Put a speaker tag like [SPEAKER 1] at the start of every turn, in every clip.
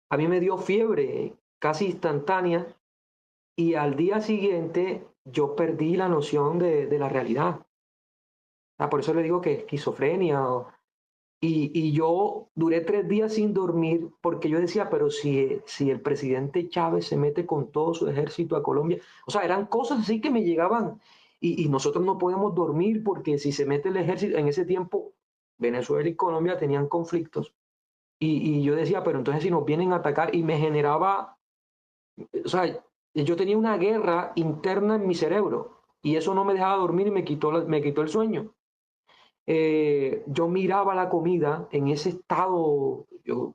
[SPEAKER 1] A mí me dio fiebre casi instantánea y al día siguiente yo perdí la noción de la realidad. Por eso le digo que esquizofrenia. Y yo duré 3 días sin dormir porque yo decía, pero si el presidente Chávez se mete con todo su ejército a Colombia, o sea, eran cosas así que me llegaban y nosotros no podemos dormir porque si se mete el ejército, en ese tiempo Venezuela y Colombia tenían conflictos y yo decía, pero entonces si nos vienen a atacar y me generaba, o sea, yo tenía una guerra interna en mi cerebro y eso no me dejaba dormir y me quitó el sueño. Yo miraba la comida en ese estado,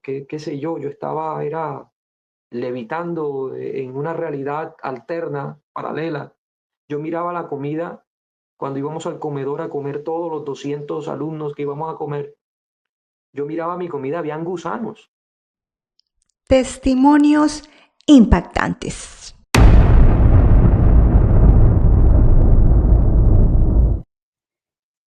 [SPEAKER 1] qué sé yo estaba, era levitando en una realidad alterna, paralela. Yo miraba la comida cuando íbamos al comedor a comer todos los 200 alumnos que íbamos a comer. Yo miraba mi comida, habían gusanos.
[SPEAKER 2] Testimonios impactantes.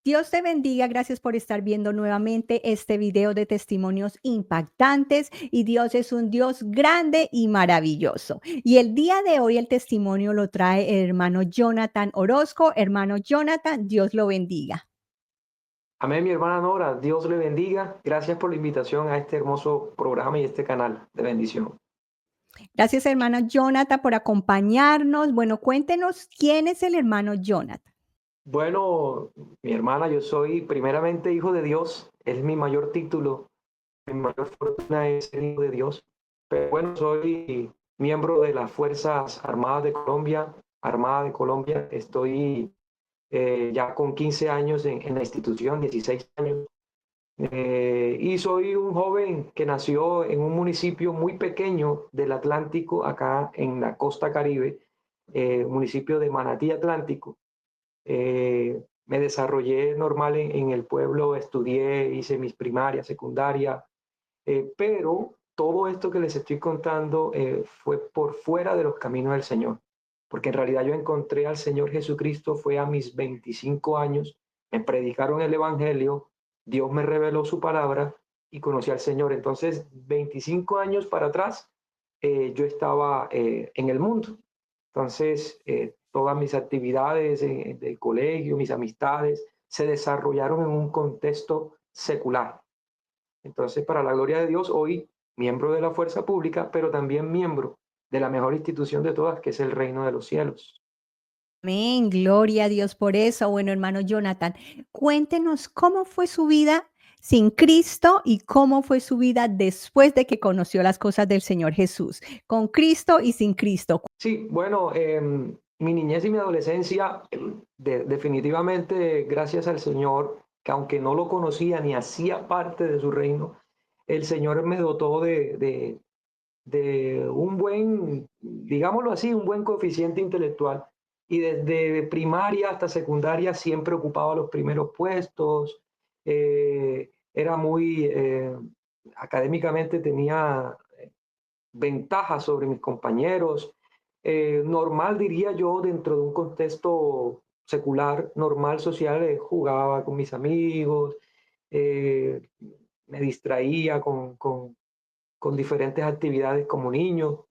[SPEAKER 2] Dios te bendiga, gracias por estar viendo nuevamente este video de testimonios impactantes y Dios es un Dios grande y maravilloso. Y el día de hoy el testimonio lo trae el hermano Jonathan Orozco. Hermano Jonathan, Dios lo bendiga.
[SPEAKER 1] Amén, mi hermana Nora, Dios le bendiga. Gracias por la invitación a este hermoso programa y este canal de bendición.
[SPEAKER 2] Gracias hermano Jonathan por acompañarnos. Bueno, cuéntenos quién es el hermano Jonathan.
[SPEAKER 1] Bueno, mi hermana, yo soy primeramente hijo de Dios, es mi mayor título. Mi mayor fortuna es ser hijo de Dios. Pero bueno, soy miembro de las Fuerzas Armadas de Colombia, Armada de Colombia. Estoy ya con 15 años en la institución, 16 años. Y soy un joven que nació en un municipio muy pequeño del Atlántico, acá en la costa Caribe, municipio de Manatí Atlántico. Me desarrollé normal en el pueblo, estudié, hice mis primarias, secundaria, pero todo esto que les estoy contando fue por fuera de los caminos del Señor, porque en realidad yo encontré al Señor Jesucristo fue a mis 25 años, me predicaron el Evangelio, Dios me reveló su palabra y conocí al Señor. Entonces, 25 años para atrás, yo estaba en el mundo. Entonces, todas mis actividades del colegio, mis amistades, se desarrollaron en un contexto secular. Entonces, para la gloria de Dios, hoy miembro de la fuerza pública, pero también miembro de la mejor institución de todas, que es el reino de los cielos.
[SPEAKER 2] Amén, gloria a Dios por eso. Bueno, hermano Jonathan, cuéntenos cómo fue su vida sin Cristo y cómo fue su vida después de que conoció las cosas del Señor Jesús, con Cristo y sin Cristo.
[SPEAKER 1] Sí, bueno, mi niñez y mi adolescencia, definitivamente, gracias al Señor, que aunque no lo conocía ni hacía parte de su reino, el Señor me dotó de un buen, digámoslo así, un buen coeficiente intelectual. Y desde primaria hasta secundaria siempre ocupaba los primeros puestos, era muy, académicamente tenía ventajas sobre mis compañeros. Normal, diría yo, dentro de un contexto secular, normal, social, jugaba con mis amigos, eh, me distraía con diferentes actividades como niño,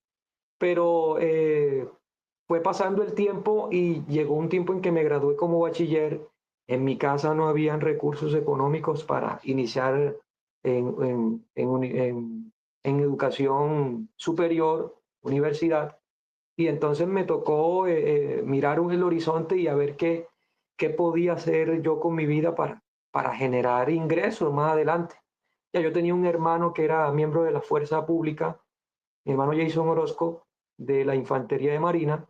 [SPEAKER 1] pero fue pasando el tiempo y llegó un tiempo en que me gradué como bachiller. En mi casa no habían recursos económicos para iniciar en educación superior, universidad, y entonces me tocó mirar el horizonte y a ver qué podía hacer yo con mi vida para generar ingresos más adelante. Ya yo tenía un hermano que era miembro de la fuerza pública, mi hermano Jason Orozco, de la Infantería de Marina,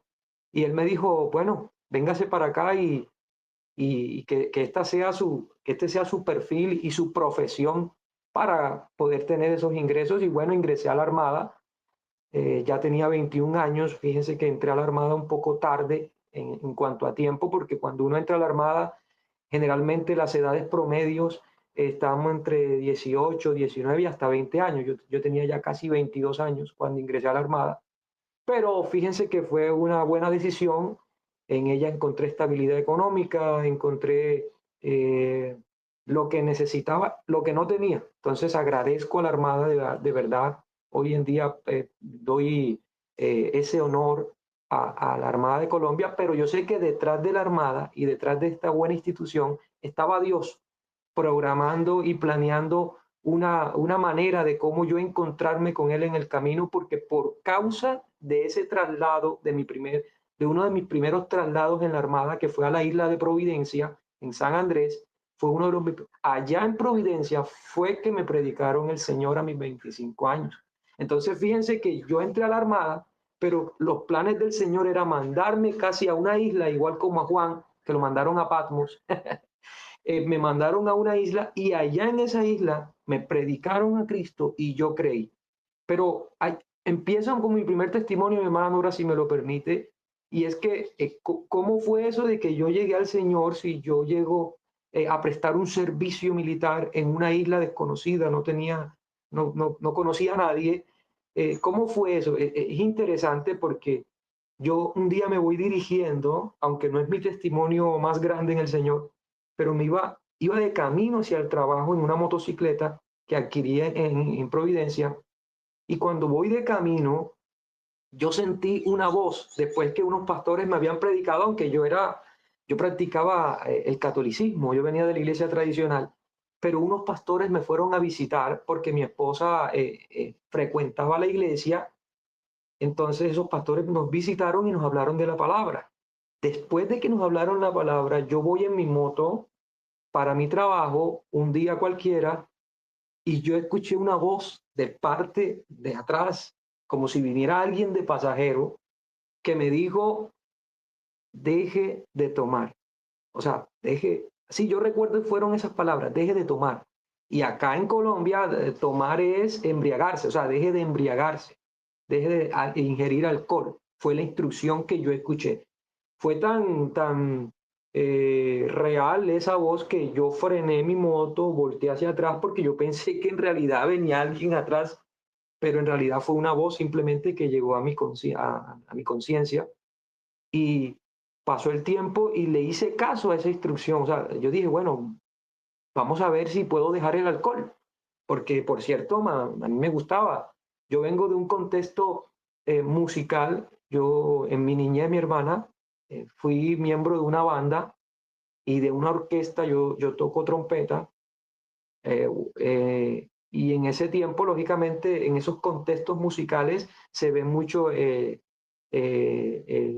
[SPEAKER 1] y él me dijo, bueno, véngase para acá y que que este sea su perfil y su profesión para poder tener esos ingresos. Y bueno, ingresé a la Armada, ya tenía 21 años, fíjense que entré a la Armada un poco tarde en cuanto a tiempo, porque cuando uno entra a la Armada, generalmente las edades promedios estamos entre 18, 19 y hasta 20 años. Yo tenía ya casi 22 años cuando ingresé a la Armada, pero fíjense que fue una buena decisión. En ella encontré estabilidad económica, encontré eh, lo que necesitaba, lo que no tenía. Entonces agradezco a la Armada de verdad hoy en día doy ese honor a la Armada de Colombia, pero yo sé que detrás de la Armada y detrás de esta buena institución estaba Dios programando y planeando una manera de cómo yo encontrarme con Él en el camino, porque por causa de ese traslado, de uno de mis primeros traslados en la Armada, que fue a la isla de Providencia, en San Andrés, fue uno de los, allá en Providencia fue que me predicaron el Señor a mis 25 años. Entonces, fíjense que yo entré a la Armada, pero los planes del Señor era mandarme casi a una isla, igual como a Juan, que lo mandaron a Patmos. Me mandaron a una isla y allá en esa isla me predicaron a Cristo y yo creí. Pero empiezan con mi primer testimonio, mi hermana Nora, si me lo permite, y es que, ¿cómo fue eso de que yo llegué al Señor si yo llego a prestar un servicio militar en una isla desconocida, no conocía a nadie? ¿Cómo fue eso? Es interesante porque yo un día me voy dirigiendo, aunque no es mi testimonio más grande en el Señor, pero iba de camino hacia el trabajo en una motocicleta que adquirí en Providencia, y cuando voy de camino, yo sentí una voz después que unos pastores me habían predicado, aunque yo practicaba el catolicismo, yo venía de la iglesia tradicional, pero unos pastores me fueron a visitar porque mi esposa frecuentaba la iglesia. Entonces esos pastores nos visitaron y nos hablaron de la palabra. Después de que nos hablaron la palabra, yo voy en mi moto para mi trabajo un día cualquiera y yo escuché una voz de parte de atrás, como si viniera alguien de pasajero, que me dijo, deje de tomar. O sea, sí, yo recuerdo que fueron esas palabras, deje de tomar. Y acá en Colombia, tomar es embriagarse, o sea, deje de embriagarse, deje de ingerir alcohol. Fue la instrucción que yo escuché. Fue tan real esa voz que yo frené mi moto, volteé hacia atrás porque yo pensé que en realidad venía alguien atrás, pero en realidad fue una voz simplemente que llegó a mi conciencia. Y pasó el tiempo y le hice caso a esa instrucción. O sea, yo dije, bueno, vamos a ver si puedo dejar el alcohol, porque por cierto, a mí me gustaba. Yo vengo de un contexto musical. Yo en mi niñez, mi hermana, fui miembro de una banda y de una orquesta. Yo toco trompeta. eh, y en ese tiempo, lógicamente, en esos contextos musicales se ve mucho el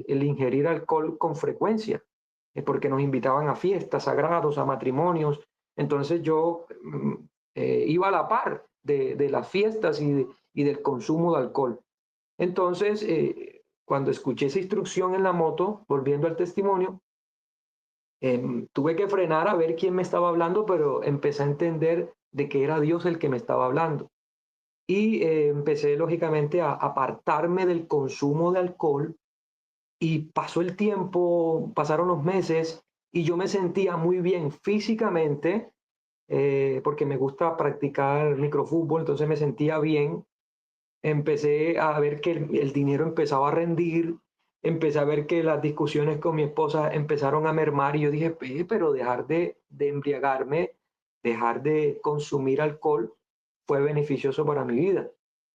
[SPEAKER 1] ingerir alcohol con frecuencia, porque nos invitaban a fiestas sagrados, a matrimonios. Entonces yo iba a la par de las fiestas y del consumo de alcohol. Entonces, cuando escuché esa instrucción en la moto, volviendo al testimonio, tuve que frenar a ver quién me estaba hablando, pero empecé a entender de que era Dios el que me estaba hablando. Y empecé lógicamente a apartarme del consumo de alcohol. Y pasó el tiempo, pasaron los meses y yo me sentía muy bien físicamente, porque me gusta practicar microfútbol, entonces me sentía bien. Empecé a ver que el dinero empezaba a rendir, empecé a ver que las discusiones con mi esposa empezaron a mermar y yo dije, pero dejar de embriagarme, dejar de consumir alcohol fue beneficioso para mi vida.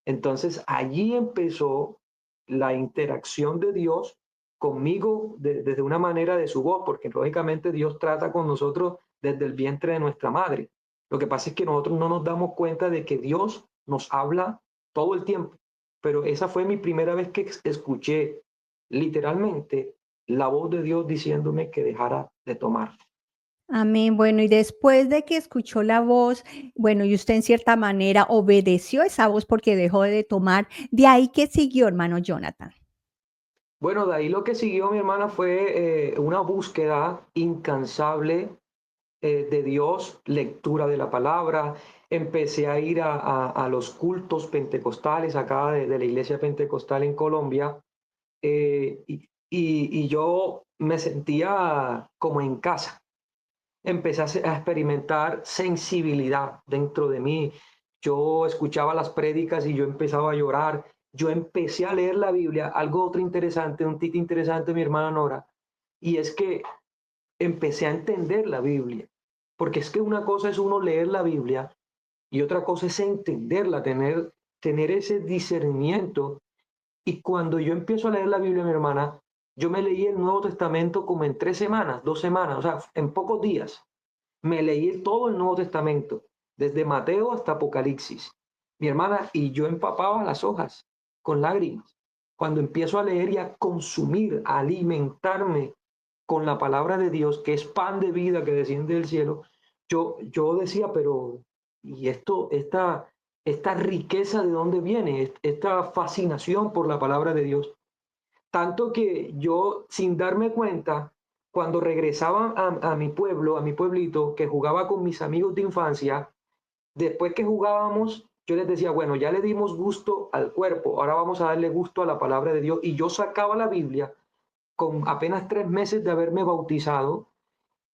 [SPEAKER 1] Entonces allí empezó la interacción de Dios conmigo desde una manera de su voz, porque lógicamente Dios trata con nosotros desde el vientre de nuestra madre. Lo que pasa es que nosotros no nos damos cuenta de que Dios nos habla todo el tiempo, pero esa fue mi primera vez que escuché literalmente la voz de Dios diciéndome que dejara de tomar.
[SPEAKER 2] Amén. Bueno, y después de que escuchó la voz, bueno, y usted en cierta manera obedeció esa voz porque dejó de tomar, de ahí que siguió, hermano Jonathan.
[SPEAKER 1] Bueno, de ahí lo que siguió mi hermana fue una búsqueda incansable de Dios, lectura de la palabra. Empecé a ir a los cultos pentecostales acá de la iglesia pentecostal en Colombia, y yo me sentía como en casa. Empecé a experimentar sensibilidad dentro de mí. Yo escuchaba las prédicas y yo empezaba a llorar. Yo empecé a leer la Biblia, algo otro interesante, un tip interesante, mi hermana Nora, y es que empecé a entender la Biblia, porque es que una cosa es uno leer la Biblia y otra cosa es entenderla, tener tener ese discernimiento. Y cuando yo empiezo a leer la Biblia, mi hermana, yo me leí el Nuevo Testamento como en 3 semanas, 2 semanas, o sea, en pocos días. Me leí todo el Nuevo Testamento, desde Mateo hasta Apocalipsis. Mi hermana, y yo empapaba las hojas con lágrimas. Cuando empiezo a leer y a consumir, a alimentarme con la palabra de Dios, que es pan de vida que desciende del cielo, yo decía, pero, ¿y esta riqueza de dónde viene? Esta fascinación por la palabra de Dios. Tanto que yo, sin darme cuenta, cuando regresaba a mi pueblo, a mi pueblito, que jugaba con mis amigos de infancia, después que jugábamos, yo les decía, bueno, ya le dimos gusto al cuerpo, ahora vamos a darle gusto a la palabra de Dios. Y yo sacaba la Biblia con apenas 3 meses de haberme bautizado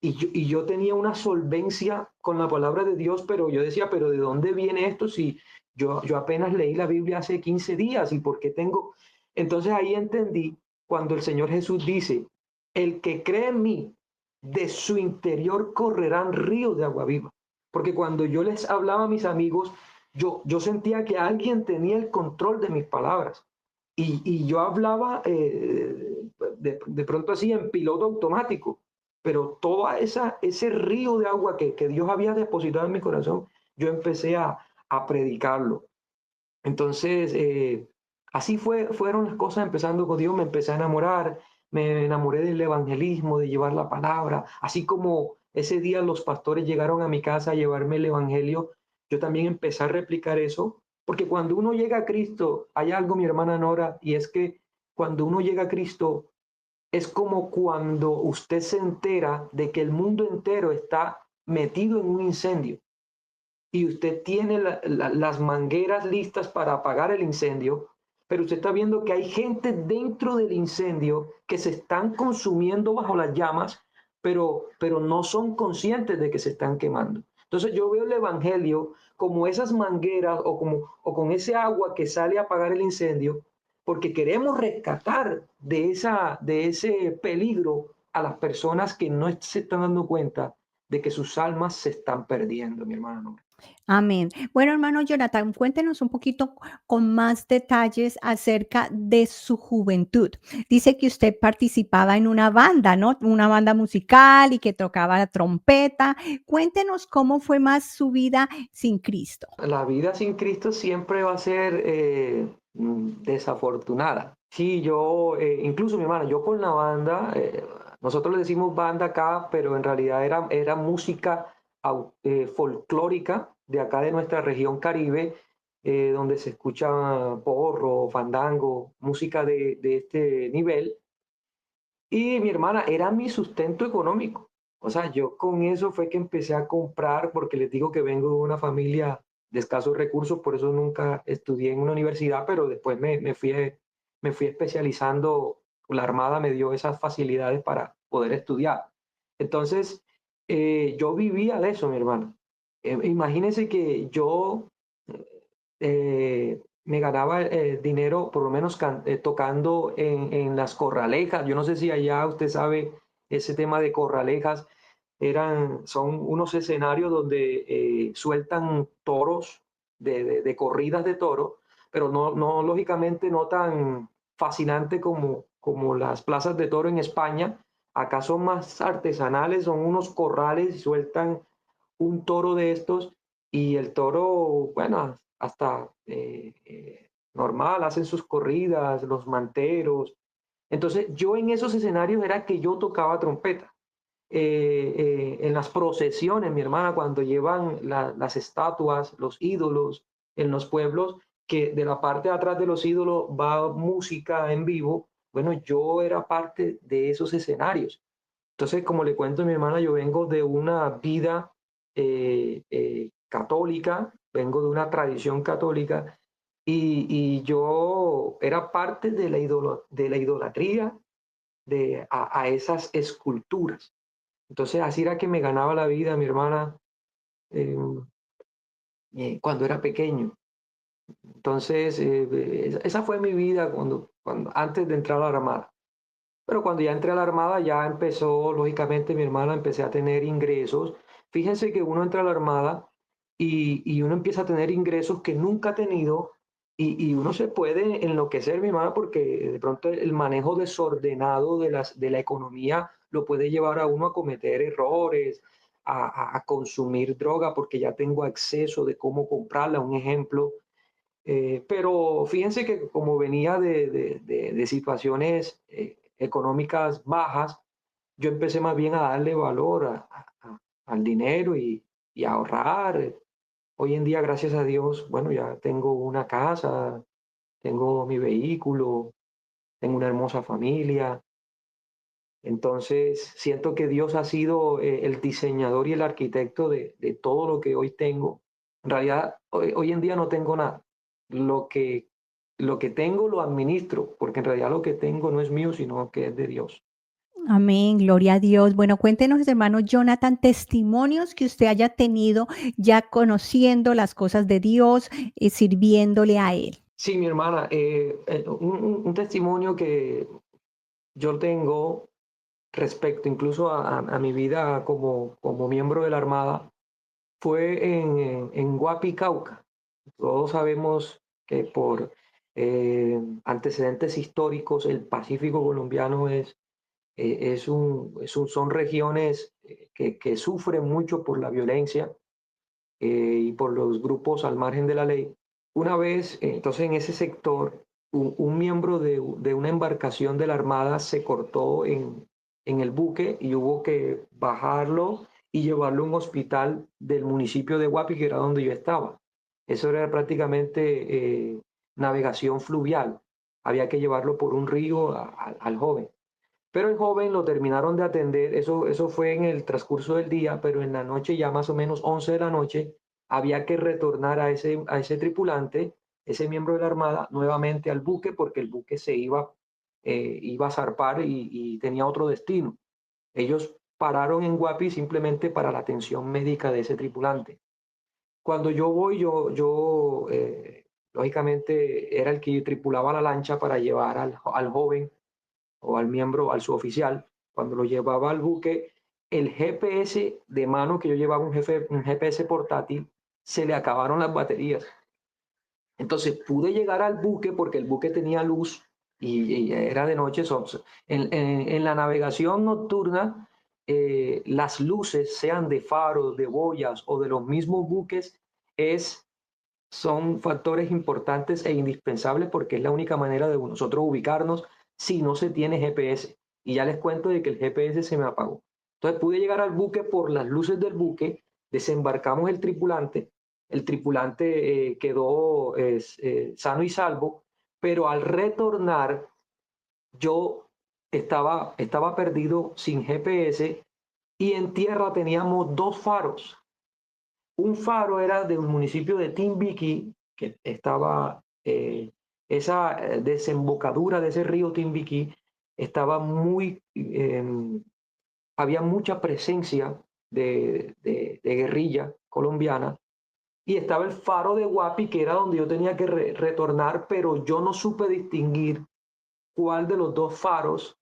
[SPEAKER 1] y yo tenía una solvencia con la palabra de Dios, pero yo decía, pero ¿de dónde viene esto si yo apenas leí la Biblia hace 15 días y por qué tengo? Entonces ahí entendí cuando el Señor Jesús dice, el que cree en mí, de su interior correrán ríos de agua viva. Porque cuando yo les hablaba a mis amigos, yo sentía que alguien tenía el control de mis palabras. Y yo hablaba de pronto así en piloto automático, pero ese río de agua que Dios había depositado en mi corazón, yo empecé a predicarlo. Entonces, así fueron las cosas empezando con Dios, me empecé a enamorar, me enamoré del evangelismo, de llevar la palabra, así como ese día los pastores llegaron a mi casa a llevarme el evangelio, yo también empecé a replicar eso, porque cuando uno llega a Cristo, hay algo, mi hermana Nora, y es que cuando uno llega a Cristo, es como cuando usted se entera de que el mundo entero está metido en un incendio y usted tiene las mangueras listas para apagar el incendio, pero usted está viendo que hay gente dentro del incendio que se están consumiendo bajo las llamas, pero no son conscientes de que se están quemando. Entonces yo veo el Evangelio como esas mangueras o con ese agua que sale a apagar el incendio, porque queremos rescatar de ese peligro a las personas que no se están dando cuenta de que sus almas se están perdiendo, mi hermano.
[SPEAKER 2] Amén. Bueno, hermano Jonathan, cuéntenos un poquito con más detalles acerca de su juventud. Dice que usted participaba en una banda, ¿no? Una banda musical y que tocaba la trompeta. Cuéntenos cómo fue más su vida sin Cristo.
[SPEAKER 1] La vida sin Cristo siempre va a ser desafortunada. Sí, incluso mi hermana, yo con la banda, nosotros le decimos banda acá, pero en realidad era música folclórica de acá de nuestra región Caribe, donde se escucha porro, fandango, música de este nivel. Y mi hermana era mi sustento económico. O sea, yo con eso fue que empecé a comprar, porque les digo que vengo de una familia de escasos recursos, por eso nunca estudié en una universidad, pero después me fui especializando. La Armada me dio esas facilidades para poder estudiar. Entonces, yo vivía de eso, mi hermana. Imagínense que yo me ganaba dinero, por lo menos tocando en las corralejas. Yo no sé si allá usted sabe ese tema de corralejas. Son unos escenarios donde sueltan toros de corridas de toro, pero no lógicamente no tan fascinante como las plazas de toro en España. Acá son más artesanales, son unos corrales y sueltan un toro de estos y el toro, bueno, hasta normal, hacen sus corridas, los manteros. Entonces, yo en esos escenarios era que yo tocaba trompeta. En las procesiones, mi hermana, cuando llevan las estatuas, los ídolos en los pueblos, que de la parte de atrás de los ídolos va música en vivo, bueno, yo era parte de esos escenarios. Entonces, como le cuento a mi hermana, yo vengo de una vida católica, vengo de una tradición católica y yo era parte de de la idolatría a esas esculturas. Entonces, así era que me ganaba la vida mi hermana eh, cuando era pequeño. Entonces, esa fue mi vida antes de entrar a la Armada. Pero cuando ya entré a la Armada, ya empezó, lógicamente, mi hermana, empecé a tener ingresos. Fíjense que uno entra a la Armada y uno empieza a tener ingresos que nunca ha tenido Y uno se puede enloquecer, mi hermana, porque de pronto el manejo desordenado de la economía lo puede llevar a uno a cometer errores, a consumir droga porque ya tengo acceso de cómo comprarla, un ejemplo. Pero fíjense que como venía de situaciones económicas bajas, yo empecé más bien a darle valor al dinero y a ahorrar. Hoy en día, gracias a Dios, bueno, ya tengo una casa, tengo mi vehículo, tengo una hermosa familia. Entonces, siento que Dios ha sido el diseñador y el arquitecto de todo lo que hoy tengo. En realidad, hoy en día no tengo nada. Lo que, lo que tengo lo administro, porque en realidad lo que tengo no es mío, sino que es de Dios.
[SPEAKER 2] Amén, gloria a Dios. Bueno, cuéntenos, hermano Jonathan, testimonios que usted haya tenido ya conociendo las cosas de Dios, sirviéndole a Él.
[SPEAKER 1] Sí, mi hermana, un testimonio que yo tengo respecto incluso a mi vida como miembro de la Armada fue en Huapi, Cauca. Todos sabemos que por antecedentes históricos el Pacífico colombiano son regiones que sufren mucho por la violencia y por los grupos al margen de la ley. Una vez, entonces en ese sector, un miembro de una embarcación de la Armada se cortó en el buque y hubo que bajarlo y llevarlo a un hospital del municipio de Guapi, que era donde yo estaba. Eso era prácticamente navegación fluvial. Había que llevarlo por un río al joven. Pero el joven lo terminaron de atender, eso fue en el transcurso del día, pero en la noche, ya más o menos 11 de la noche, había que retornar a ese tripulante, ese miembro de la Armada, nuevamente al buque, porque el buque iba a zarpar y tenía otro destino. Ellos pararon en Guapi simplemente para la atención médica de ese tripulante. Cuando yo voy, lógicamente era el que tripulaba la lancha para llevar al joven o al miembro, al suboficial, cuando lo llevaba al buque, el GPS de mano que yo llevaba, un GPS portátil, se le acabaron las baterías. Entonces pude llegar al buque porque el buque tenía luz y era de noche. En la navegación nocturna, las luces, sean de faros, de boyas o de los mismos buques, son factores importantes e indispensables porque es la única manera de nosotros ubicarnos si no se tiene GPS. Y ya les cuento de que el GPS se me apagó. Entonces pude llegar al buque por las luces del buque, desembarcamos el tripulante quedó sano y salvo, pero al retornar yo estaba perdido sin GPS y en tierra teníamos dos faros. Un faro era de un municipio de Timbiquí, que estaba, esa desembocadura de ese río Timbiquí estaba había mucha presencia de guerrilla colombiana, y estaba el faro de Guapi, que era donde yo tenía que retornar, pero yo no supe distinguir cuál de los dos faros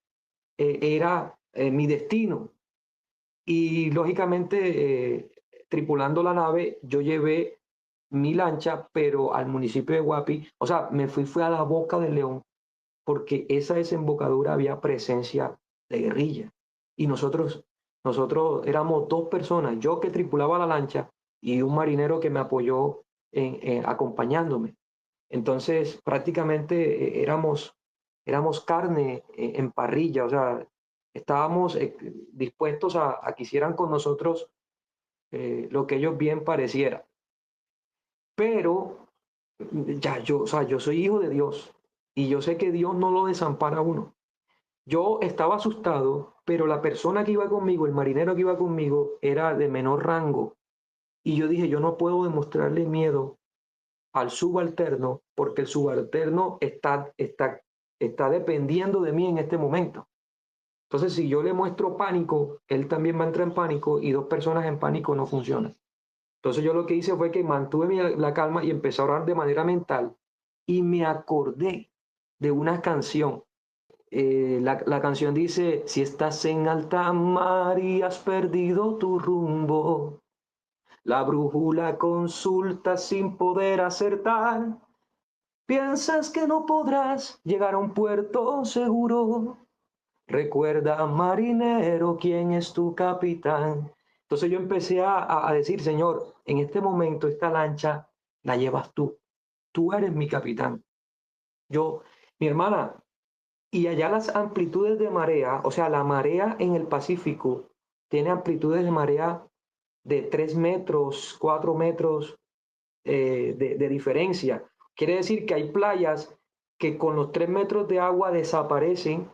[SPEAKER 1] era mi destino. Y lógicamente, tripulando la nave, yo llevé mi lancha, pero al municipio de Guapi, o sea, fui a la Boca del León, porque esa desembocadura había presencia de guerrilla. Y nosotros éramos dos personas, yo que tripulaba la lancha y un marinero que me apoyó acompañándome. Entonces, prácticamente éramos carne en parrilla, o sea, estábamos dispuestos a que hicieran con nosotros lo que ellos bien pareciera. Pero ya o sea, yo soy hijo de Dios y yo sé que Dios no lo desampara a uno. Yo estaba asustado, pero la persona que iba conmigo, el marinero que iba conmigo, era de menor rango. Y yo dije, yo no puedo demostrarle miedo al subalterno porque el subalterno está dependiendo de mí en este momento. Entonces, si yo le muestro pánico, él también va a entrar en pánico y dos personas en pánico no funcionan. Entonces yo lo que hice fue que mantuve la calma y empecé a orar de manera mental y me acordé de una canción. La canción dice, si estás en alta mar y has perdido tu rumbo, la brújula consulta sin poder acertar, Piensas que no podrás llegar a un puerto seguro. Recuerda, marinero, quién es tu capitán. Entonces yo empecé a decir, Señor, en este momento esta lancha la llevas tú. Tú eres mi capitán. Yo, mi hermana, y allá las amplitudes de marea, o sea, la marea en el Pacífico tiene amplitudes de marea de 3 metros, 4 metros de diferencia. Quiere decir que hay playas que con los 3 metros de agua desaparecen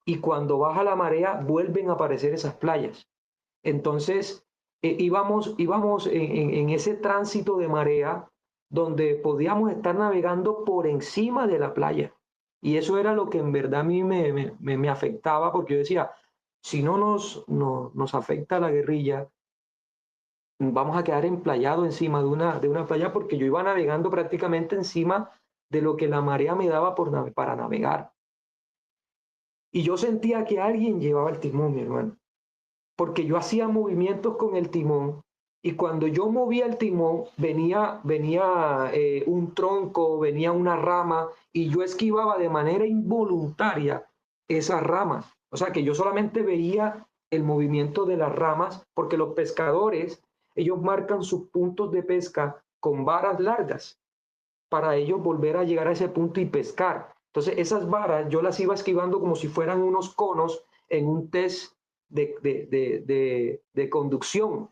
[SPEAKER 1] y cuando baja la marea vuelven a aparecer esas playas. Entonces, íbamos en ese tránsito de marea donde podíamos estar navegando por encima de la playa. Y eso era lo que en verdad a mí me afectaba, porque yo decía, si no nos afecta la guerrilla, vamos a quedar emplayados encima de una playa, porque yo iba navegando prácticamente encima de lo que la marea me daba para navegar. Y yo sentía que alguien llevaba el timón, mi hermano, porque yo hacía movimientos con el timón y cuando yo movía el timón venía un tronco, venía una rama y yo esquivaba de manera involuntaria esas ramas. O sea que yo solamente veía el movimiento de las ramas porque los pescadores, ellos marcan sus puntos de pesca con varas largas para ellos volver a llegar a ese punto y pescar. Entonces esas varas yo las iba esquivando como si fueran unos conos en un test de conducción.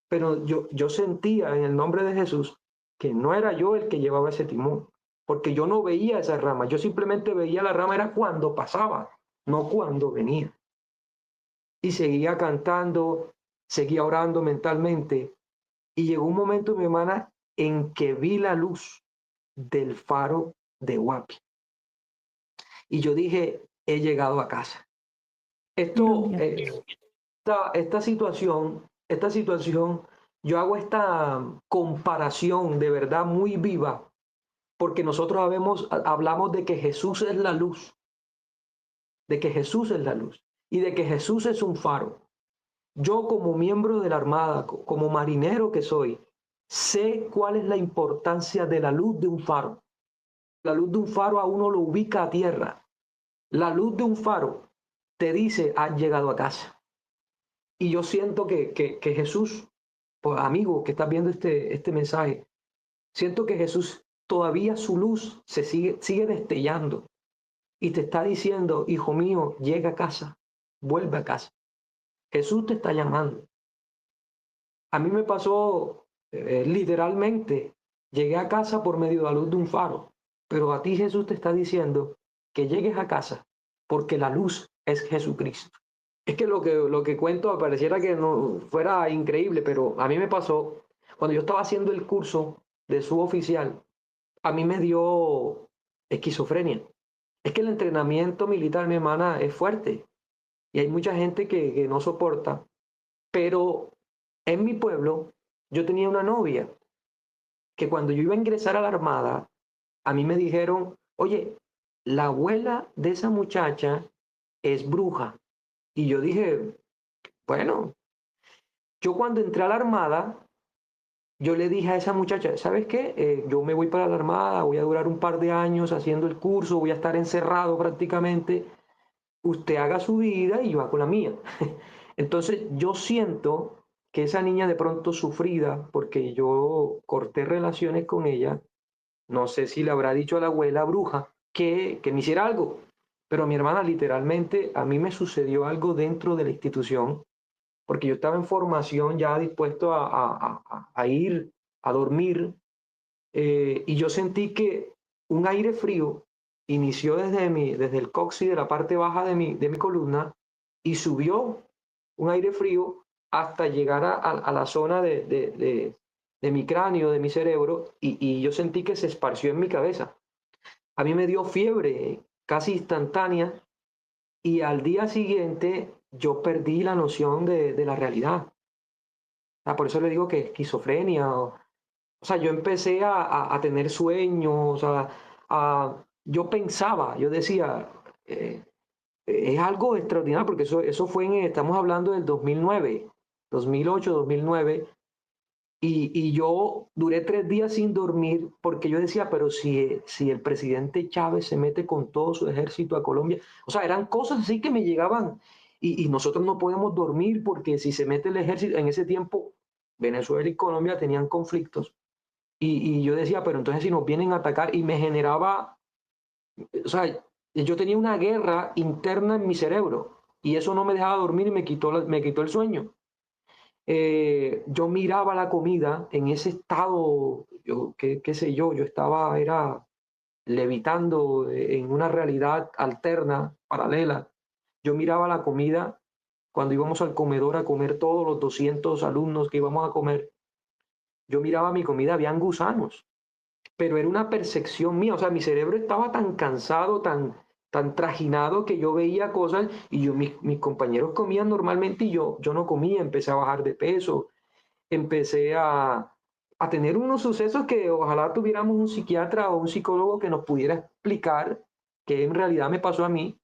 [SPEAKER 1] Pero yo sentía en el nombre de Jesús que no era yo el que llevaba ese timón, porque yo no veía esa rama, yo simplemente veía la rama era cuando pasaba, no cuando venía. Y seguía cantando, seguía orando mentalmente, y llegó un momento, mi hermana, en que vi la luz del faro de Huapi. Y yo dije, he llegado a casa. Esto,
[SPEAKER 2] Gloria a Dios.
[SPEAKER 1] esta situación, yo hago esta comparación de verdad muy viva, porque nosotros hablamos de que Jesús es la luz, de que Jesús es la luz y de que Jesús es un faro. Yo como miembro de la Armada, como marinero que soy, sé cuál es la importancia de la luz de un faro. La luz de un faro a uno lo ubica a tierra. La luz de un faro te dice, has llegado a casa. Y yo siento que Jesús, pues, amigo que estás viendo este mensaje, siento que Jesús todavía su luz sigue destellando y te está diciendo, hijo mío, llega a casa, vuelve a casa. Jesús te está llamando. A mí me pasó literalmente, llegué a casa por medio de la luz de un faro, pero a ti Jesús te está diciendo que llegues a casa porque la luz es Jesucristo. Es que lo que cuento pareciera que no fuera increíble, pero a mí me pasó cuando yo estaba haciendo el curso de suboficial, a mí me dio esquizofrenia. Es que el entrenamiento militar, mi hermana, es fuerte y hay mucha gente que no soporta, pero en mi pueblo yo tenía una novia que cuando yo iba a ingresar a la armada, a mí me dijeron, oye, la abuela de esa muchacha es bruja. Y yo dije, bueno, yo cuando entré a la armada, yo le dije a esa muchacha, ¿sabes qué? Yo me voy para la armada, voy a durar un par de años haciendo el curso, voy a estar encerrado prácticamente. Usted haga su vida y yo hago la mía. Entonces yo siento que esa niña de pronto sufrida, porque yo corté relaciones con ella, no sé si le habrá dicho a la abuela bruja que me hiciera algo, pero mi hermana literalmente a mí me sucedió algo dentro de la institución porque yo estaba en formación ya dispuesto a ir a dormir y yo sentí que un aire frío inició desde el coxis de la parte baja de mi columna y subió un aire frío hasta llegar a la zona de mi cráneo, de mi cerebro, y yo sentí que se esparció en mi cabeza. A mí me dio fiebre casi instantánea y al día siguiente yo perdí la noción de la realidad. Por eso le digo que esquizofrenia. O sea, yo empecé a tener sueños, yo pensaba, yo decía, es algo extraordinario porque eso fue estamos hablando del 2009, 2008, 2009. Y yo duré 3 días sin dormir porque yo decía, pero si el presidente Chávez se mete con todo su ejército a Colombia, o sea, eran cosas así que me llegaban y nosotros no podemos dormir porque si se mete el ejército, en ese tiempo Venezuela y Colombia tenían conflictos y yo decía, pero entonces si nos vienen a atacar y me generaba, o sea, yo tenía una guerra interna en mi cerebro y eso no me dejaba dormir y me quitó el sueño. Yo miraba la comida en ese estado, yo, qué sé yo estaba, era levitando en una realidad alterna, paralela. Yo miraba la comida cuando íbamos al comedor a comer todos los 200 alumnos que íbamos a comer. Yo miraba mi comida, habían gusanos, pero era una percepción mía, o sea, mi cerebro estaba tan cansado, tan trajinado que yo veía cosas y mis compañeros comían normalmente y yo no comía, empecé a bajar de peso, empecé a tener unos sucesos que ojalá tuviéramos un psiquiatra o un psicólogo que nos pudiera explicar qué en realidad me pasó a mí,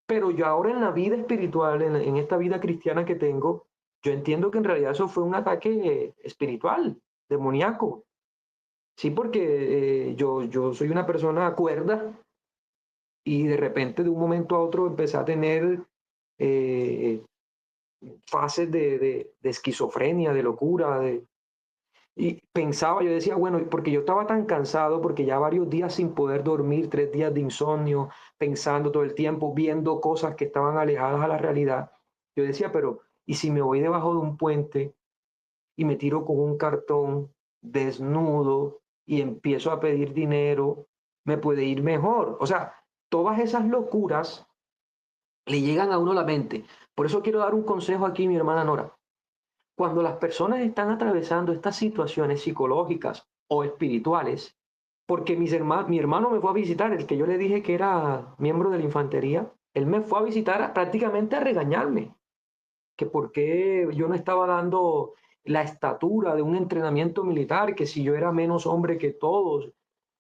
[SPEAKER 1] pero yo ahora en la vida espiritual, en esta vida cristiana que tengo, yo entiendo que en realidad eso fue un ataque espiritual, demoníaco. Sí, porque yo soy una persona cuerda y de repente de un momento a otro empecé a tener eh, fases de esquizofrenia, de locura, y pensaba, yo decía, bueno, porque yo estaba tan cansado, porque ya varios días sin poder dormir, 3 días de insomnio, pensando todo el tiempo, viendo cosas que estaban alejadas a la realidad. Yo decía, pero, ¿y si me voy debajo de un puente y me tiro con un cartón desnudo y empiezo a pedir dinero, me puede ir mejor? O sea, todas esas locuras le llegan a uno a la mente. Por eso quiero dar un consejo aquí, mi hermana Nora. Cuando las personas están atravesando estas situaciones psicológicas o espirituales, porque mi hermano me fue a visitar, el que yo le dije que era miembro de la infantería, él me fue a visitar prácticamente a regañarme, que por qué yo no estaba dando la estatura de un entrenamiento militar, que si yo era menos hombre que todos.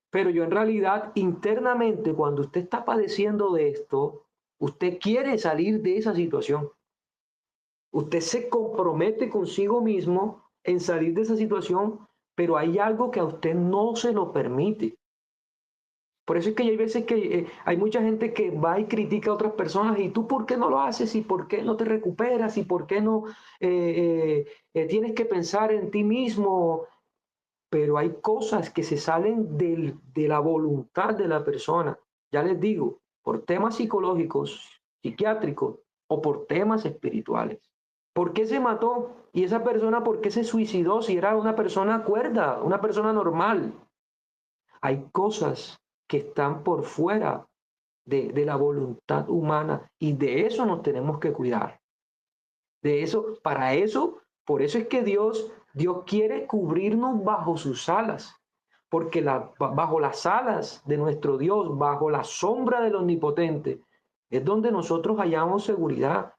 [SPEAKER 1] Pero yo en realidad internamente, cuando usted está padeciendo de esto, usted quiere salir de esa situación. Usted se compromete consigo mismo en salir de esa situación, pero hay algo que a usted no se lo permite. Por eso es que hay veces que hay mucha gente que va y critica a otras personas y tú por qué no lo haces y por qué no te recuperas y por qué no tienes que pensar en ti mismo, pero hay cosas que se salen de la voluntad de la persona. Ya les digo, por temas psicológicos, psiquiátricos o por temas espirituales. ¿Por qué se mató? Y esa persona, ¿por qué se suicidó si era una persona cuerda, una persona normal? Hay cosas que están por fuera de la voluntad humana y de eso nos tenemos que cuidar. De eso, para eso, por eso es que Dios quiere cubrirnos bajo sus alas, porque bajo las alas de nuestro Dios, bajo la sombra del Omnipotente, es donde nosotros hallamos seguridad,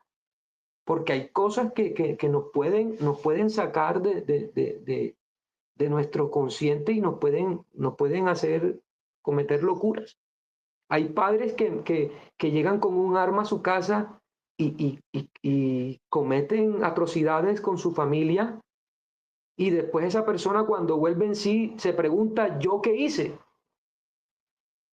[SPEAKER 1] porque hay cosas que nos pueden sacar de nuestro consciente y nos pueden hacer cometer locuras. Hay padres que llegan con un arma a su casa y cometen atrocidades con su familia y después esa persona cuando vuelve en sí se pregunta, ¿yo qué hice?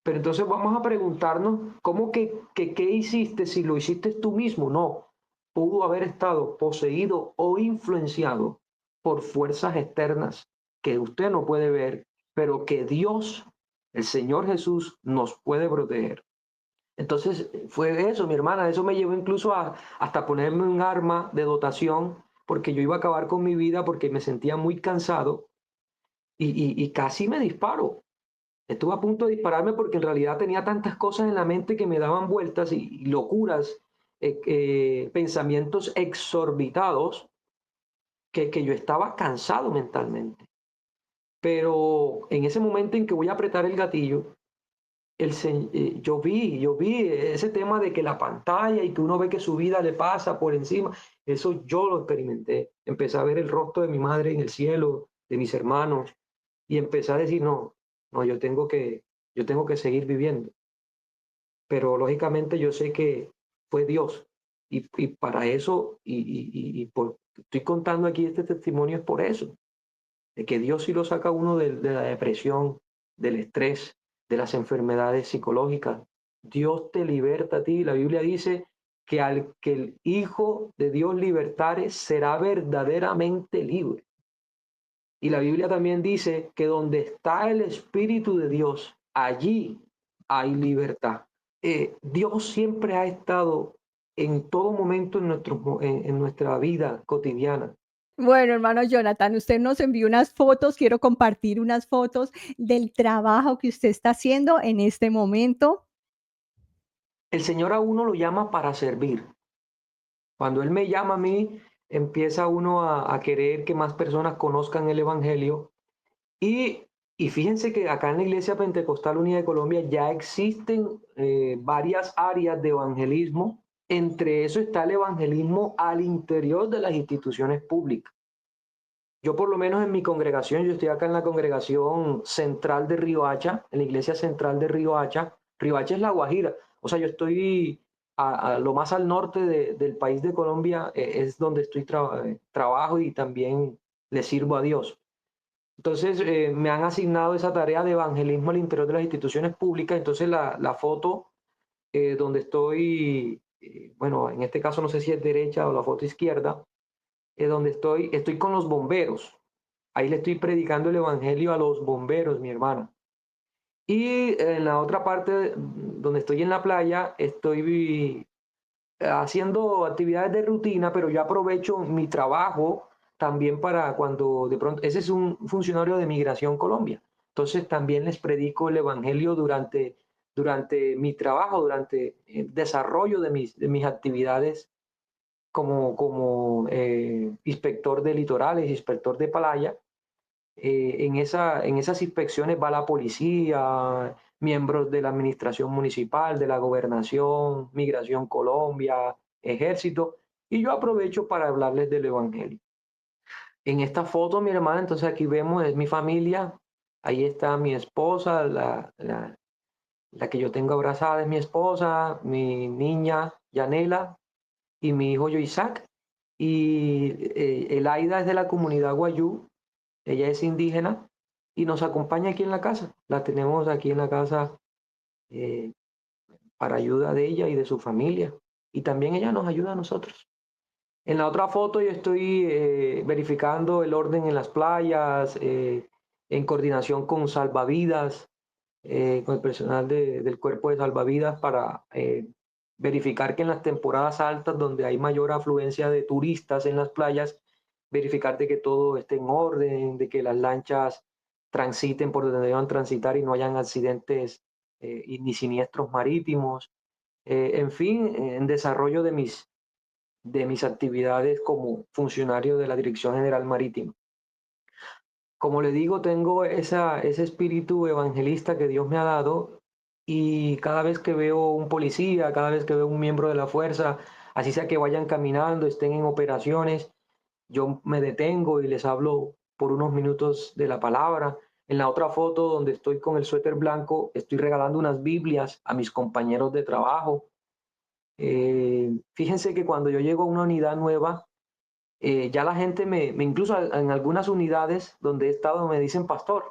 [SPEAKER 1] Pero entonces vamos a preguntarnos, ¿cómo que qué hiciste si lo hiciste tú mismo? No, pudo haber estado poseído o influenciado por fuerzas externas que usted no puede ver, pero que Dios, el Señor Jesús, nos puede proteger. Entonces fue eso, mi hermana, eso me llevó incluso hasta ponerme un arma de dotación porque yo iba a acabar con mi vida porque me sentía muy cansado y casi me disparo. Estuve a punto de dispararme porque en realidad tenía tantas cosas en la mente que me daban vueltas y locuras, pensamientos exorbitados que yo estaba cansado mentalmente. Pero en ese momento en que voy a apretar el gatillo, yo vi ese tema de que la pantalla y que uno ve que su vida le pasa por encima, eso yo lo experimenté. Empecé a ver el rostro de mi madre en el cielo, de mis hermanos, y empecé a decir, no, no, yo tengo que seguir viviendo. Pero lógicamente yo sé que fue Dios. Y para eso, estoy contando aquí este testimonio es por eso. de que Dios sí lo saca a uno de la depresión, del estrés, de las enfermedades psicológicas. Dios te liberta a ti. La Biblia dice que al que el Hijo de Dios libertare será verdaderamente libre. Y la Biblia también dice que donde está el Espíritu de Dios, allí hay libertad. Dios siempre ha estado en todo momento en nuestra vida cotidiana.
[SPEAKER 2] Bueno, hermano Jonathan, usted nos envió unas fotos, quiero compartir unas fotos del trabajo que usted está haciendo en este momento.
[SPEAKER 1] El Señor a uno lo llama para servir. Cuando Él me llama a mí, empieza uno a querer que más personas conozcan el Evangelio. Y, y fíjense que acá en la Iglesia Pentecostal Unida de Colombia ya existen varias áreas de evangelismo. Entre eso está el evangelismo al interior de las instituciones públicas. Yo por lo menos en mi congregación, yo estoy acá en la congregación central de Riohacha, en la iglesia central de Riohacha. Riohacha es La Guajira. O sea, yo estoy a lo más al norte del país de Colombia, es donde estoy trabajo y también le sirvo a Dios. Entonces, me han asignado esa tarea de evangelismo al interior de las instituciones públicas. Entonces, la foto donde estoy, bueno, en este caso no sé si es derecha o la foto izquierda, donde estoy con los bomberos. Ahí le estoy predicando el evangelio a los bomberos, mi hermana. Y en la otra parte, donde estoy en la playa, estoy haciendo actividades de rutina, pero yo aprovecho mi trabajo también para cuando de pronto, ese es un funcionario de Migración Colombia. Entonces también les predico el evangelio durante mi trabajo, durante el desarrollo de mis actividades como inspector de litorales, inspector de playa. En esas inspecciones va la policía, miembros de la administración municipal, de la gobernación, Migración Colombia, ejército, y yo aprovecho para hablarles del Evangelio. En esta foto, mi hermana, entonces aquí vemos, es mi familia, ahí está mi esposa, la que yo tengo abrazada es mi esposa, mi niña Yanela y mi hijo yo Isaac, y Elaida es de la comunidad Guayú. Ella es indígena y nos acompaña aquí en la casa. La tenemos aquí en la casa eh, para ayuda de ella y de su familia. Y también ella nos ayuda a nosotros. En la otra foto yo estoy verificando el orden en las playas, en coordinación con salvavidas, con el personal del cuerpo de salvavidas para verificar que en las temporadas altas, donde hay mayor afluencia de turistas en las playas, verificar de que todo esté en orden, de que las lanchas transiten por donde deban transitar y no hayan accidentes ni siniestros marítimos. En fin, en desarrollo de mis actividades como funcionario de la Dirección General Marítima. Como le digo, tengo ese espíritu evangelista que Dios me ha dado y cada vez que veo un policía, cada vez que veo un miembro de la fuerza, así sea que vayan caminando, estén en operaciones, yo me detengo y les hablo por unos minutos de la palabra. En la otra foto donde estoy con el suéter blanco, estoy regalando unas Biblias a mis compañeros de trabajo. Fíjense que cuando yo llego a una unidad nueva, ya la gente incluso en algunas unidades donde he estado me dicen, pastor,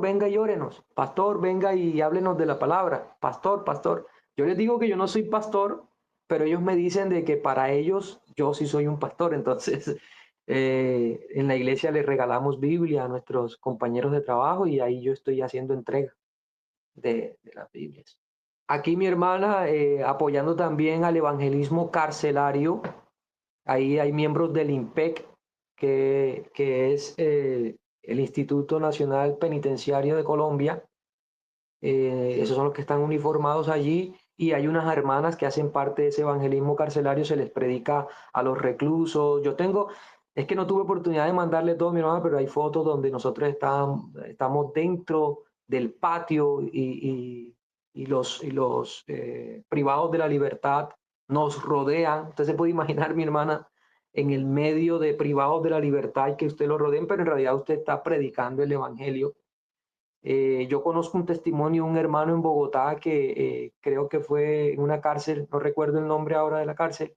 [SPEAKER 1] venga y órenos, pastor, venga y háblenos de la palabra, pastor, pastor. Yo les digo que yo no soy pastor, pero ellos me dicen de que para ellos yo sí soy un pastor. Entonces, en la iglesia les regalamos Biblia a nuestros compañeros de trabajo y ahí yo estoy haciendo entrega de las Biblias. Aquí mi hermana apoyando también al evangelismo carcelario. Ahí hay miembros del IMPEC, que es el Instituto Nacional Penitenciario de Colombia. Esos son los que están uniformados allí. Y hay unas hermanas que hacen parte de ese evangelismo carcelario, se les predica a los reclusos. Es que no tuve oportunidad de mandarle todo, mi hermana, pero hay fotos donde nosotros estamos dentro del patio y los privados de la libertad nos rodean. Usted se puede imaginar, mi hermana, en el medio de privados de la libertad y que usted lo rodeen, pero en realidad usted está predicando el evangelio. Yo conozco un testimonio de un hermano en Bogotá que creo que fue en una cárcel, no recuerdo el nombre ahora de la cárcel,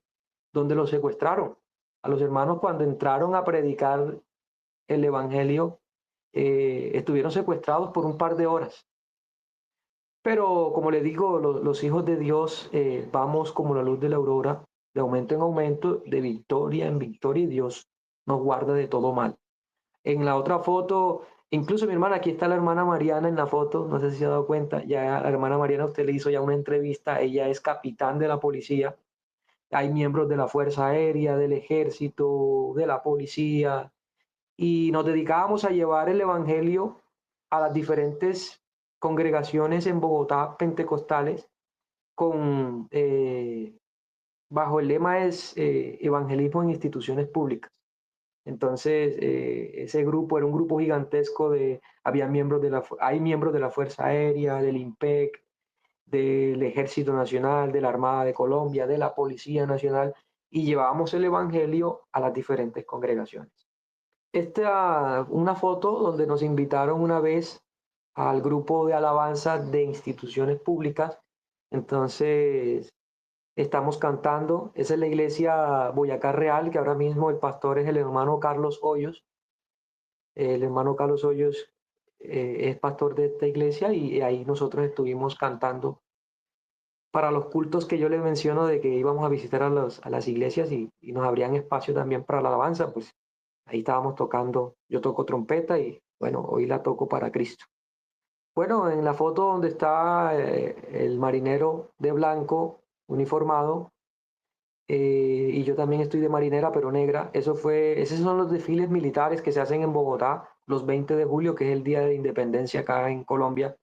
[SPEAKER 1] donde lo secuestraron. A los hermanos cuando entraron a predicar el Evangelio, estuvieron secuestrados por un par de horas. Pero como les digo, los hijos de Dios vamos como la luz de la aurora, de aumento en aumento, de victoria en victoria, y Dios nos guarda de todo mal. En la otra foto, incluso mi hermana, aquí está la hermana Mariana en la foto, no sé si se ha dado cuenta, ya la hermana Mariana, usted le hizo ya una entrevista, ella es capitán de la policía, hay miembros de la Fuerza Aérea, del Ejército, de la policía, y nos dedicábamos a llevar el Evangelio a las diferentes congregaciones en Bogotá, pentecostales, con, bajo el lema es evangelismo en instituciones públicas. Entonces, ese grupo era un grupo gigantesco había miembros hay miembros de la Fuerza Aérea, del IMPEC, del Ejército Nacional, de la Armada de Colombia, de la Policía Nacional, y llevábamos el Evangelio a las diferentes congregaciones. Una foto donde nos invitaron una vez al grupo de alabanza de instituciones públicas. Entonces, estamos cantando. Esa es la iglesia Boyacá Real, que ahora mismo el pastor es el hermano Carlos Hoyos. El hermano Carlos Hoyos es pastor de esta iglesia y ahí nosotros estuvimos cantando para los cultos que yo les menciono de que íbamos a visitar a las iglesias y nos abrían espacio también para la alabanza, pues ahí estábamos tocando. Yo toco trompeta y bueno, hoy la toco para Cristo. Bueno, en la foto donde está el marinero de blanco uniformado, y yo también estoy de marinera, pero negra. Esos son los desfiles militares que se hacen en Bogotá los 20 de julio, que es el Día de Independencia acá en Colombia.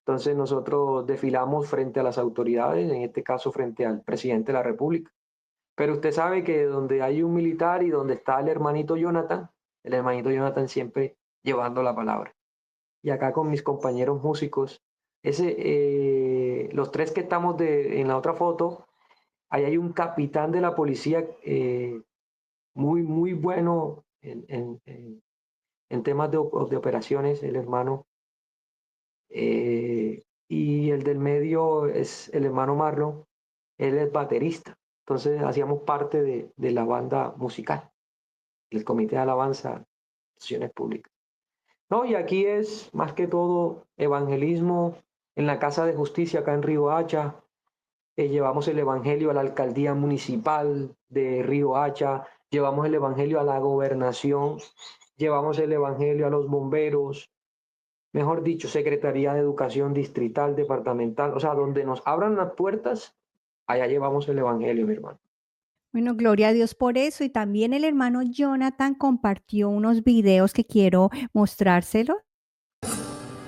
[SPEAKER 1] Entonces nosotros desfilamos frente a las autoridades, en este caso frente al presidente de la República. Pero usted sabe que donde hay un militar y donde está el hermanito Jonathan siempre llevando la palabra. Y acá con mis compañeros músicos, los tres que estamos en la otra foto, ahí hay un capitán de la policía muy, muy bueno en temas de operaciones, el hermano. Y el del medio es el hermano Marlon, él es baterista. Entonces hacíamos parte de la banda musical, el comité de alabanza, instituciones públicas. No, y aquí es más que todo evangelismo en la Casa de Justicia acá en Río Hacha. Llevamos el evangelio a la alcaldía municipal de Río Hacha, llevamos el evangelio a la gobernación, llevamos el evangelio a los bomberos, mejor dicho, Secretaría de Educación distrital, departamental, o sea, donde nos abran las puertas, allá llevamos el evangelio, mi hermano.
[SPEAKER 2] Bueno, gloria a Dios por eso. Y también el hermano Jonathan compartió unos videos que quiero mostrárselo.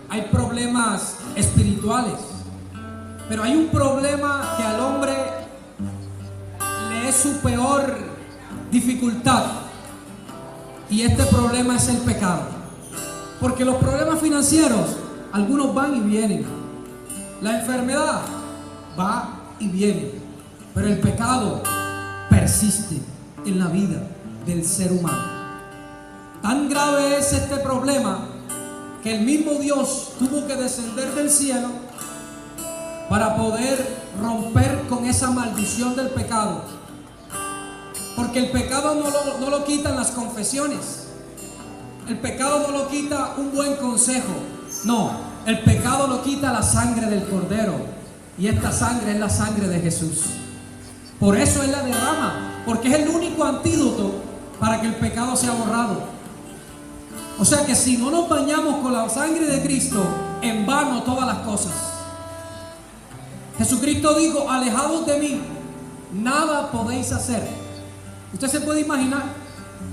[SPEAKER 3] Hay problemas espirituales, pero hay un problema que al hombre le es su peor dificultad, y este problema es el pecado. Porque los problemas financieros, algunos van y vienen. La enfermedad va y viene, pero el pecado persiste en la vida del ser humano. Tan grave es este problema que el mismo Dios tuvo que descender del cielo para poder romper con esa maldición del pecado. Porque el pecado no lo quitan las confesiones. El pecado no lo quita un buen consejo. No, el pecado lo quita la sangre del Cordero. Y esta sangre es la sangre de Jesús. Por eso Él la derrama, porque es el único antídoto para que el pecado sea borrado. O sea que si no nos bañamos con la sangre de Cristo, en vano todas las cosas. Jesucristo dijo: alejados de mí, nada podéis hacer. Usted se puede imaginar,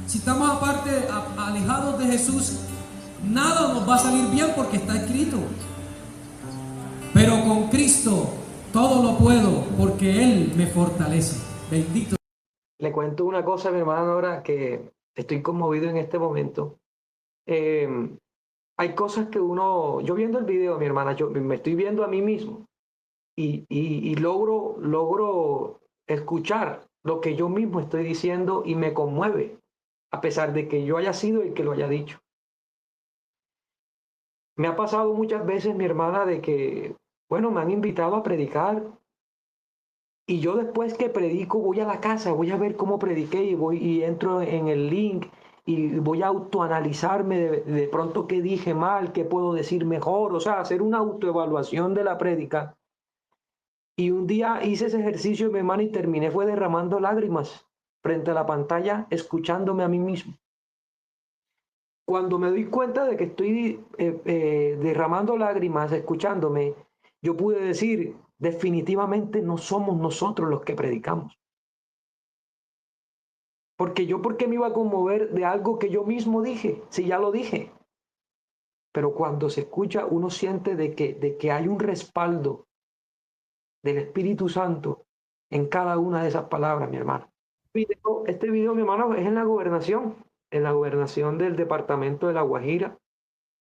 [SPEAKER 3] si estamos aparte, alejados de Jesús, nada nos va a salir bien porque está escrito. Pero con Cristo todo lo puedo porque Él me fortalece. Bendito.
[SPEAKER 1] Le cuento una cosa, mi hermano, ahora que estoy conmovido en este momento. Hay cosas que yo viendo el video, mi hermana, yo me estoy viendo a mí mismo y logro escuchar lo que yo mismo estoy diciendo y me conmueve, a pesar de que yo haya sido el que lo haya dicho. Me ha pasado muchas veces, mi hermana, de que, bueno, me han invitado a predicar y yo después que predico voy a la casa, voy a ver cómo prediqué y entro en el link y voy a autoanalizarme de pronto qué dije mal, qué puedo decir mejor, o sea, hacer una autoevaluación de la prédica. Y un día hice ese ejercicio, mi hermano, y terminé fue derramando lágrimas frente a la pantalla, escuchándome a mí mismo. Cuando me doy cuenta de que estoy derramando lágrimas, escuchándome, yo pude decir, definitivamente no somos nosotros los que predicamos. Porque yo, ¿por qué me iba a conmover de algo que yo mismo dije? Si ya lo dije. Pero cuando se escucha, uno siente de que hay un respaldo del Espíritu Santo en cada una de esas palabras, mi hermano. Este video, mi hermano, es en la gobernación del departamento de La Guajira.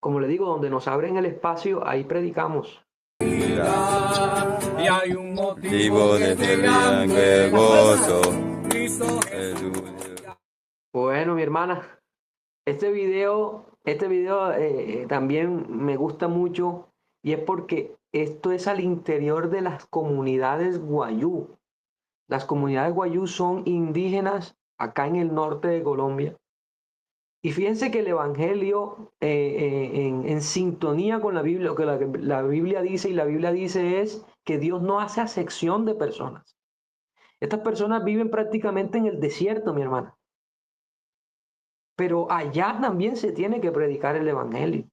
[SPEAKER 1] Como le digo, donde nos abren el espacio, ahí predicamos.
[SPEAKER 4] Y hay un motivo de alegría que gozo.
[SPEAKER 1] Bueno, mi hermana, este video también me gusta mucho y es porque esto es al interior de las comunidades guayú. Las comunidades guayú son indígenas acá en el norte de Colombia. Y fíjense que el Evangelio en sintonía con la Biblia, lo que la Biblia dice, y la Biblia dice es que Dios no hace acepción de personas. Estas personas viven prácticamente en el desierto, mi hermana. Pero allá también se tiene que predicar el Evangelio.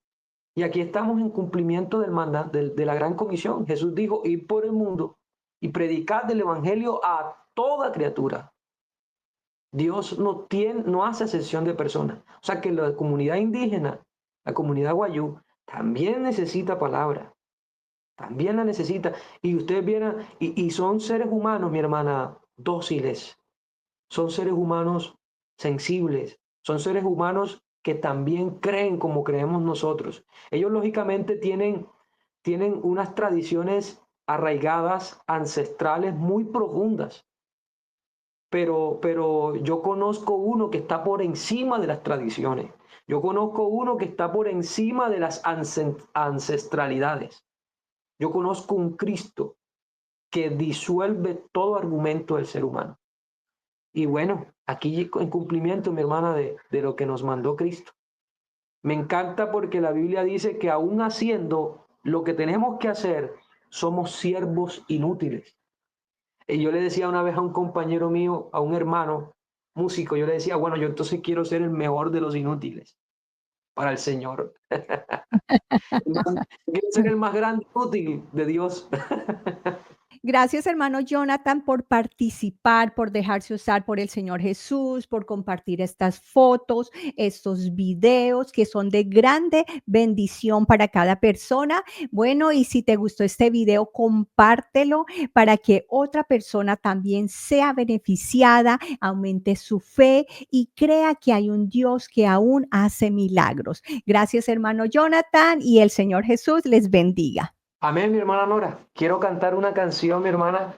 [SPEAKER 1] Y aquí estamos en cumplimiento del mandato de la gran comisión. Jesús dijo, ir por el mundo y predicar el Evangelio a toda criatura. Dios no hace excepción de personas. O sea que la comunidad indígena, la comunidad guayú, también necesita palabra. También la necesita. Y ustedes vieran, y son seres humanos, mi hermana, dóciles. Son seres humanos sensibles. Son seres humanos que también creen como creemos nosotros. Ellos lógicamente tienen unas tradiciones arraigadas, ancestrales, muy profundas. Pero yo conozco uno que está por encima de las tradiciones. Yo conozco uno que está por encima de las ancestralidades. Yo conozco un Cristo que disuelve todo argumento del ser humano. Y bueno, aquí en cumplimiento, mi hermana, de lo que nos mandó Cristo. Me encanta porque la Biblia dice que aún haciendo lo que tenemos que hacer, somos siervos inútiles. Y yo le decía una vez a un compañero mío, a un hermano músico, yo le decía, bueno, yo entonces quiero ser el mejor de los inútiles para el Señor. Quiero ser el más grande útil de Dios.
[SPEAKER 2] Gracias, hermano Jonathan, por participar, por dejarse usar por el Señor Jesús, por compartir estas fotos, estos videos que son de grande bendición para cada persona. Bueno, y si te gustó este video, compártelo para que otra persona también sea beneficiada, aumente su fe y crea que hay un Dios que aún hace milagros. Gracias, hermano Jonathan, y el Señor Jesús les bendiga.
[SPEAKER 1] Amén, mi hermana Nora. Quiero cantar una canción, mi hermana,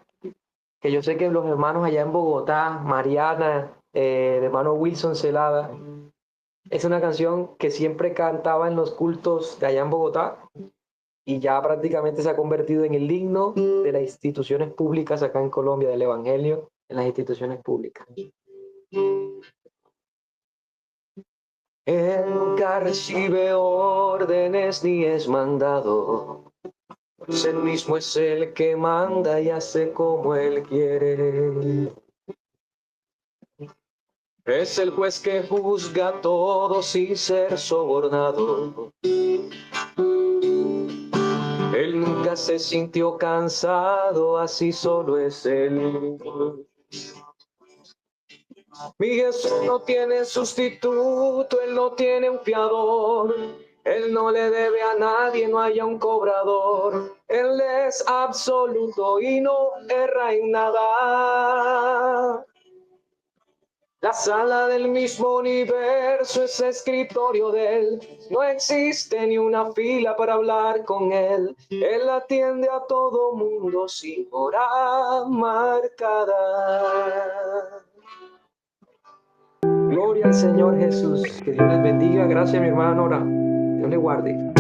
[SPEAKER 1] que yo sé que los hermanos allá en Bogotá, Mariana, el hermano Wilson Celada, es una canción que siempre cantaba en los cultos de allá en Bogotá y ya prácticamente se ha convertido en el himno de las instituciones públicas acá en Colombia, del Evangelio en las instituciones públicas. Él nunca recibe órdenes ni es mandado. Pues él mismo es el que manda y hace como él quiere. Es el juez que juzga a todos sin ser sobornado. Él nunca se sintió cansado, así solo es él. Mi Jesús no tiene sustituto, él no tiene un fiador. Él no le debe a nadie, no haya un cobrador. Él es absoluto y no erra en nada. La sala del mismo universo es escritorio de él. No existe ni una fila para hablar con él. Él atiende a todo mundo sin hora marcada. Gloria al Señor Jesús. Que Dios les bendiga. Gracias, mi hermana Nora. Dios le guarde.